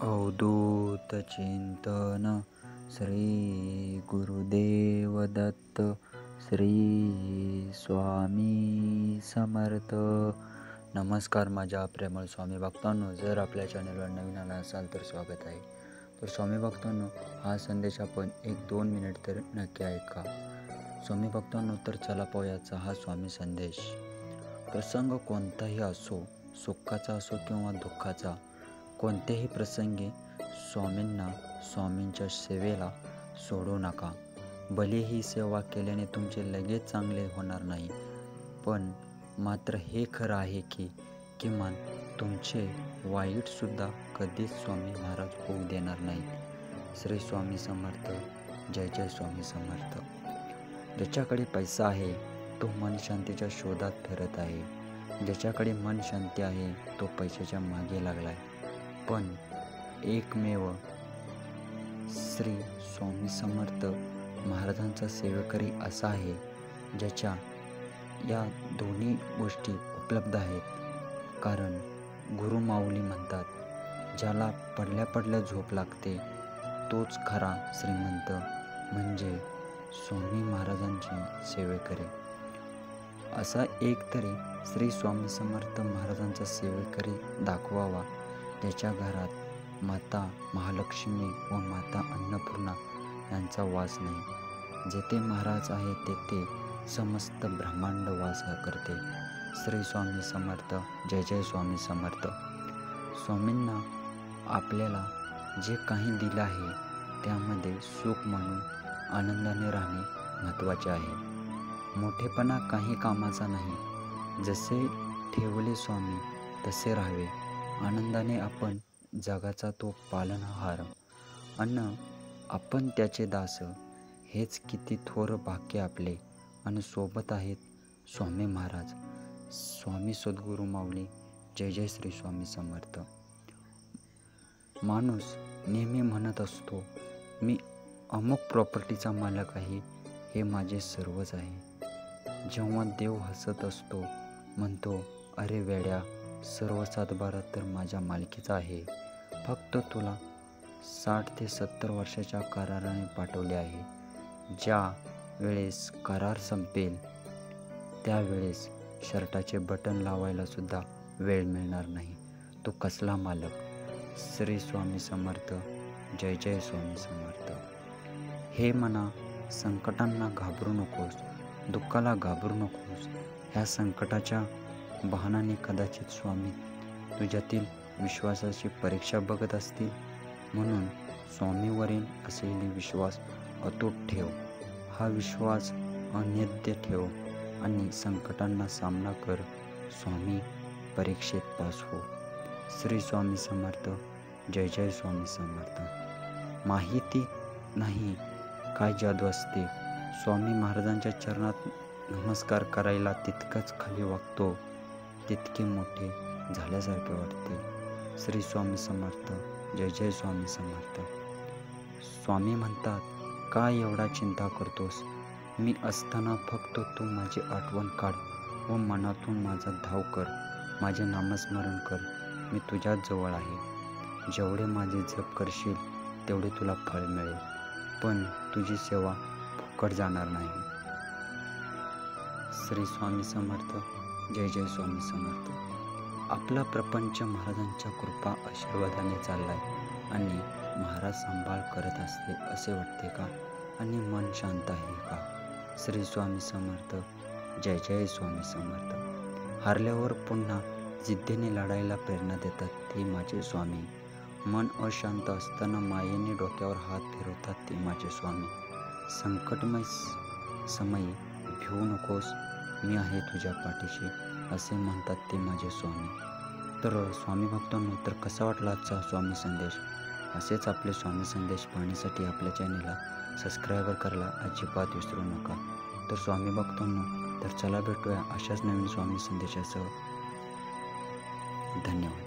अवधूत चिंतन श्री गुरुदेव दत्त श्री स्वामी समर्थ. नमस्कार माझ्या प्रेमळ स्वामी भक्तांनो, जर आपल्या चॅनलवर नवीन आला असाल तर स्वागत आहे. तर स्वामी भक्तांनो, हा संदेश आपण 1-2 मिनिट तर नक्की ऐका. स्वामी भक्तांनो, तर चला पाहूयाचा हा स्वामी संदेश. प्रसंग कोणताही असो, सुखाचा असो किंवा दुःखाचा, कोणत्याही प्रसंगी स्वामींना, स्वामींच्या सेवेला सोडू नका. भले ही सेवा केल्याने तुमचे लगेच चांगले होणार नाही, पण मात्र हे खरं आहे की किमान तुमचे वाईटसुद्धा कधीच स्वामी महाराज होऊ देणार नाहीत. श्री स्वामी समर्थ. जय जय स्वामी समर्थ. ज्याच्याकडे पैसा आहे तो मन शांतीच्या शोधात फिरत आहे. ज्याच्याकडे मन शांती आहे तो पैशाच्या मागे लागलाय. पण एकमेव श्री स्वामी समर्थ महाराजांचा सेवेकरी असा आहे ज्याच्या या दोन्ही गोष्टी उपलब्ध आहेत. कारण गुरु माऊली म्हणतात, ज्याला पडल्या पडल्या झोप लागते तोच खरा श्रीमंत म्हणजे स्वामी महाराजांची सेवेकरी. असा एक तरी श्री स्वामी समर्थ महाराजांचा सेवेकरी दाखवावा ज्याच्या घरात माता महालक्ष्मी व माता अन्नपूर्णा यांचा वास नाही. जेथे महाराज आहे तेथे समस्त ब्रह्मांड वास करते. श्री स्वामी समर्थ. जय जय स्वामी समर्थ. स्वामींना आपल्याला जे काही दिलं आहे त्यामध्ये सुख म्हणून आनंदाने राहणे महत्त्वाचे आहे. मोठेपणा काही कामाचा नाही. जसे ठेवले स्वामी तसे राहावे. आनंदाने आपण जगाचा तो पालनहार, अन्न आपण त्याचे दास, हेच किती थोर भाग्य आपले. आणि सोबत आहेत स्वामी महाराज, स्वामी सद्गुरू माऊली. जय जय श्री स्वामी समर्थ. माणूस नेहमी म्हणत असतो, मी अमुक प्रॉपर्टीचा मालक आहे, हे माझे सर्वच आहे. जेव्हा देव हसत असतो, म्हणतो, अरे वेड्या, सर्व 7-12 तर माझ्या मालकीचा आहे. फक्त तुला 60 ते 70 वर्षाच्या कराराने पाठवले आहे. ज्या वेळेस करार संपेल त्यावेळेस शर्टाचे बटन लावायला सुद्धा वेळ मिळणार नाही. तो कसला मालक. श्री स्वामी समर्थ. जय जय स्वामी समर्थ. हे म्हणा, संकटांना घाबरू नकोस, दुःखाला घाबरू नकोस. ह्या संकटाच्या बहाण्याने कदाचित स्वामी तुझ्यातील विश्वासाची परीक्षा बघत असतील. म्हणून स्वामीवरील असलेली विश्वास अतूट ठेव. हा विश्वास अनन्य ठेव आणि संकटांना सामना कर. स्वामी परीक्षेत पास हो. श्री स्वामी समर्थ. जय जय स्वामी समर्थ. माहिती नाही काय जादू असते. स्वामी महाराजांच्या चरणात नमस्कार करायला तितकंच खाली वागतो तितके मोठे झाल्यासारखे वाटते. श्री स्वामी समर्थ. जय जय स्वामी समर्थ. स्वामी म्हणतात, काय एवढा चिंता करतोस? मी असताना फक्त तू माझी आठवण काढ व मनातून माझा धाव कर. माझे नामस्मरण कर. मी तुझ्याच जवळ आहे. जेवढे माझे जप करशील तेवढे तुला फळ मिळेल. पण तुझी सेवा फुकट जाणार नाही. श्री स्वामी समर्थ. जय जय स्वामी समर्थ. आपला प्रपंच महाराजांच्या कृपा आशीर्वादाने चाललाय आणि महाराज सांभाळ करत असते असे वाटते का? आणि मन शांत आहे का? श्री स्वामी समर्थ. जय जय स्वामी समर्थ. हारल्यावर पुन्हा जिद्दीने लढायला प्रेरणा देतात ते माझे स्वामी. मन अशांत असताना मायेने डोक्यावर हात फिरवतात ते माझे स्वामी. संकटमय समयी भिवू नकोस, मी आहे तुझ्या पाठीशी, असे म्हणतात ते माझे स्वामी. तर स्वामी भक्तांनो, तर कसा वाटला आजचा स्वामी संदेश? असेच आपले स्वामी संदेश पाहण्यासाठी आपल्या चॅनेलला सबस्क्राईबर करायला अजिबात विसरू नका. तर स्वामी भक्तांनो, तर चला भेटूया अशाच नवीन स्वामी संदेशासह. धन्यवाद.